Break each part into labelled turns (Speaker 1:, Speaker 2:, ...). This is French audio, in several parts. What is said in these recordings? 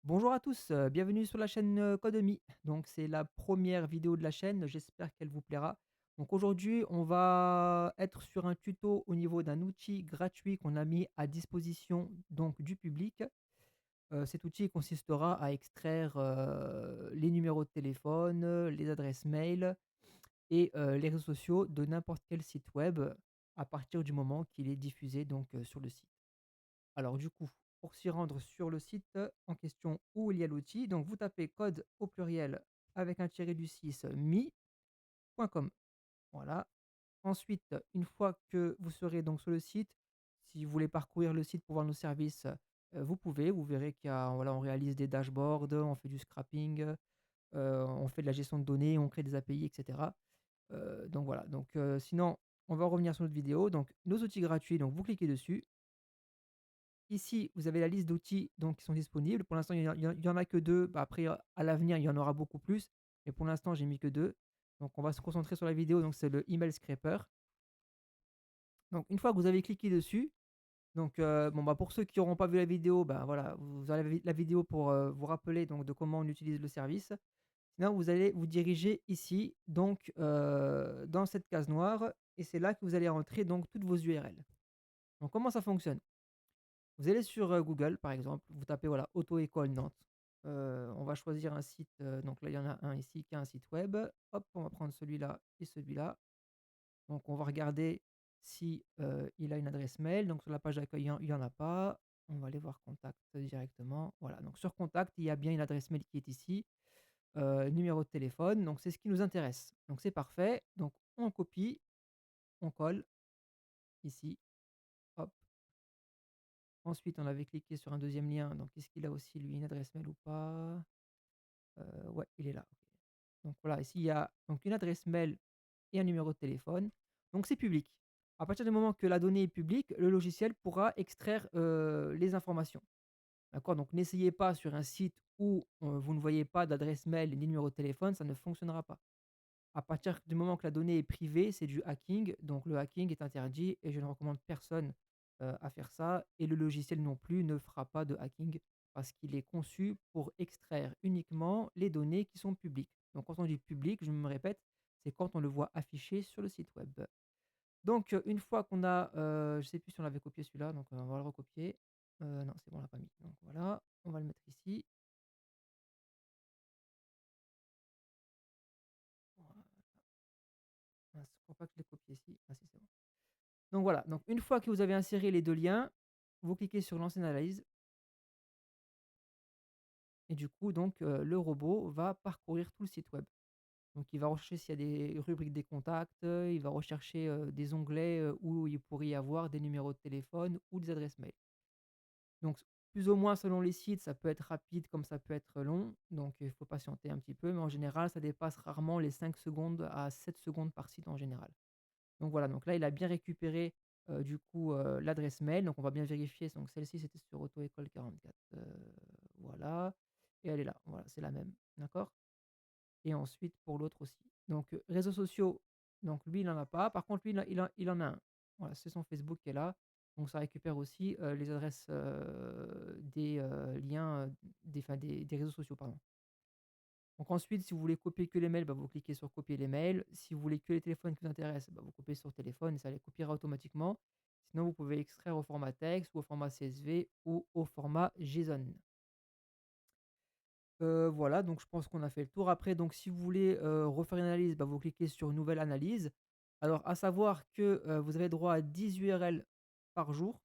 Speaker 1: Bonjour à tous, bienvenue sur la chaîne, Codemy. Donc c'est la première vidéo de la chaîne, j'espère qu'elle vous plaira. Donc aujourd'hui, on va être sur un tuto au niveau d'un outil gratuit qu'on a mis à disposition donc du public. Cet outil consistera à extraire, les numéros de téléphone, les adresses mail et les réseaux sociaux de n'importe quel site web, à partir du moment qu'il est diffusé donc, sur le site. Alors du coup, pour s'y rendre sur le site en question où il y a l'outil, donc vous tapez code au pluriel avec un tiré du 6 mi.com. Voilà. Ensuite, une fois que vous serez donc sur le site, si vous voulez parcourir le site pour voir nos services, vous pouvez. Vous verrez qu'il y a voilà, on réalise des dashboards, on fait du scrapping, on fait de la gestion de données, on crée des API et cetera. Donc voilà, donc sinon, on va revenir sur notre vidéo. Donc nos outils gratuits, donc vous cliquez dessus. Ici, vous avez la liste d'outils donc qui sont disponibles. Pour l'instant, il y en a que 2. Bah, après, à l'avenir, il y en aura beaucoup plus, mais pour l'instant, j'ai mis que 2. Donc on va se concentrer sur la vidéo, donc c'est le email scraper. Donc une fois que vous avez cliqué dessus, donc bon, bah, pour ceux qui n'auront pas vu la vidéo, bah, voilà, vous avez la vidéo pour, vous rappeler donc de comment on utilise le service. Sinon, vous allez vous diriger ici, donc dans cette case noire et c'est là que vous allez rentrer donc toutes vos URL. Donc comment ça fonctionne? Vous allez sur, Google, par exemple, vous tapez, voilà, auto-école Nantes. On va choisir un site, donc là, il y en a un ici qui a un site web. Hop, on va prendre celui-là et celui-là. Donc on va regarder si, il a une adresse mail. Donc sur la page d'accueil, il y en a pas. On va aller voir contact directement. Voilà, donc sur contact, il y a bien une adresse mail qui est ici, numéro de téléphone, donc c'est ce qui nous intéresse. Donc c'est parfait. Donc on copie, on colle ici, hop. Ensuite, on avait cliqué sur un deuxième lien, donc est-ce qu'il a aussi lui une adresse mail ou pas? Ouais, il est là, OK. Donc voilà, ici il y a donc une adresse mail et un numéro de téléphone, donc c'est public. À partir du moment que la donnée est publique, le logiciel pourra extraire, les informations. D'accord? Donc n'essayez pas sur un site où, vous ne voyez pas d'adresse mail ni de numéro de téléphone, ça ne fonctionnera pas. À partir du moment que la donnée est privée, c'est du hacking, donc le hacking est interdit et je ne recommande personne, à faire ça et le logiciel non plus ne fera pas de hacking parce qu'il est conçu pour extraire uniquement les données qui sont publiques. Donc quand on dit public, je me répète, c'est quand on le voit affiché sur le site web. Donc, une fois qu'on a, je ne sais plus si on l'avait copié celui-là, donc on va le recopier. Non, c'est bon, on l'a pas mis. Donc voilà, on va le mettre ici. Voilà, mince, je crois pas que je l'ai copié ici. Ah si, c'est bon. Donc voilà, donc une fois que vous avez inséré les 2 liens, vous cliquez sur lancer une analyse et du coup donc, le robot va parcourir tout le site web. Donc il va rechercher s'il y a des rubriques des contacts, il va rechercher, des onglets, où il pourrait y avoir des numéros de téléphone ou des adresses mail. Donc plus ou moins selon les sites, ça peut être rapide comme ça peut être long, donc il faut patienter un petit peu, mais en général, ça dépasse rarement les 5 secondes à 7 secondes par site en général. Donc voilà, donc là, il a bien récupéré, du coup, l'adresse mail, donc on va bien vérifier, donc celle-ci, c'était sur Auto École 44, voilà et elle est là, voilà, c'est la même, d'accord? Et ensuite pour l'autre aussi. Donc, réseaux sociaux, donc lui, il en a pas. Par contre, lui, il en a un. Voilà, c'est son Facebook qui est là. Donc ça récupère aussi, les adresses, des, liens, des réseaux sociaux, pardon. Donc ensuite, si vous voulez copier que les mails, bah, vous cliquez sur copier les mails. Si vous voulez que les téléphones qui vous intéressent, bah, vous copiez sur téléphone et ça les copiera automatiquement. Sinon, vous pouvez extraire au format texte ou au format CSV ou au format JSON. Voilà, donc je pense qu'on a fait le tour. Après, donc si vous voulez, refaire une analyse, bah, vous cliquez sur nouvelle analyse. Alors à savoir que, vous avez droit à 10 URL par jour,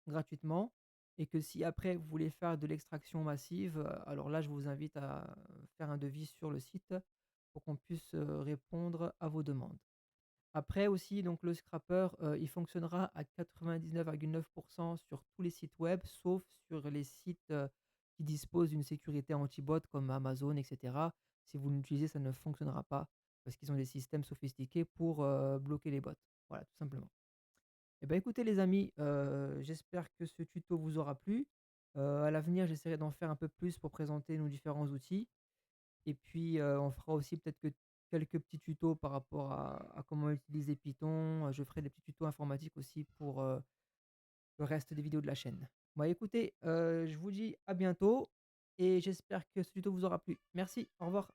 Speaker 1: gratuitement et que si après vous voulez faire de l'extraction massive, alors là je vous invite à faire un devis sur le site pour qu'on puisse, répondre à vos demandes. Après aussi donc le scrapper, il fonctionnera à 99,9 sur tous les sites web, sauf sur les sites, qui disposent d'une sécurité anti-bot comme Amazon et cetera. Si vous l'utilisez, ça ne fonctionnera pas parce qu'ils ont des systèmes sophistiqués pour, bloquer les bots. Voilà, tout simplement. Et ben écoutez les amis, j'espère que ce tuto vous aura plu. À l'avenir, j'essaierai d'en faire un peu plus pour présenter nos différents outils. Et puis, on fera aussi peut-être que quelques petits tutos par rapport à comment utiliser Python. Je ferai des petits tutos informatiques aussi pour, le reste des vidéos de la chaîne. Bah, écoutez, je vous dis à bientôt et j'espère que ce tuto vous aura plu. Merci, au revoir.